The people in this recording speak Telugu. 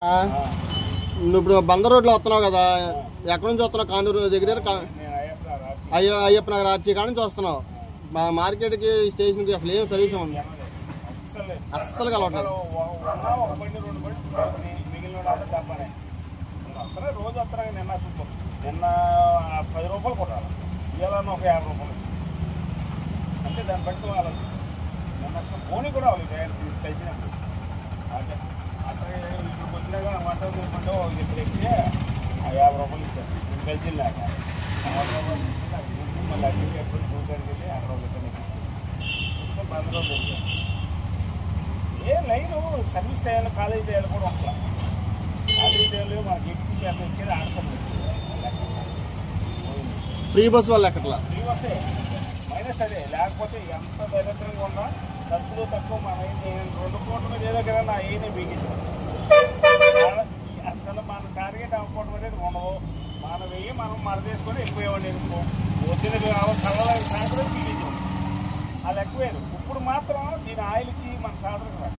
నువ్వు ఇప్పుడు బందర్ రోడ్లో వస్తున్నావు కదా, ఎక్కడి నుంచి వస్తున్నావు? కానూరు దగ్గర అయ్యప్ప నగర్ ఆర్చి కాడ నుంచి వస్తున్నావు. మా మార్కెట్కి స్టేషన్కి అసలు ఏం సర్వీస్ ఉంది? అస్సలు కలవట్లేదు. రోజు వస్తున్నా నిన్న 10 రూపాయలు కొట్టాలి, ఇవాళ ఒక 50 రూపాయలు అంటే దాన్ని బట్టి వాళ్ళు నిన్న అసలు పోనీ కూడా వాళ్ళు తెలిసినప్పుడు అదే అక్కడ ఇప్పుడు వచ్చినాక వంట తీసుకుంటే ఇప్పుడు ఎక్కితే 50 రూపాయలు ఇచ్చారు. నేను తెలిసిందాక 50 రూపాయలు మళ్ళీ అక్కడికి ఎప్పుడు చూడడానికి వెళ్ళి అక్కడ ఒక బందరూ ఏ లైను సర్వీస్ టైంలో కాలేజీ టైంలో కూడా ఒకసారి కాలేజీ టైంలో మనకి ఎక్కువ శాతం ఎక్కేది ఆడతాం. ఫ్రీ బస్ వాళ్ళు ఎక్కట్లా, ఫ్రీ బస్సే మైనస్ అదే. లేకపోతే ఎంత దరిద్రంగా ఉన్నా తక్కువ తక్కువ మన 2 కోట్ల మీద ఏదో కదా నా ఏనే బిగించాం. అసలు మన టార్గెట్ అవ్వకపోవడం అనేది ఉండవు. మన వెయ్యి మనం మరదేసుకొని వెళ్ళిపోయేవాడిని. ఎందుకు వచ్చిన కళ్ళ సాయంత్రం బిగించాం, అది ఎక్కువేరు. ఇప్పుడు మాత్రం దీని ఆయిల్కి మన సాధన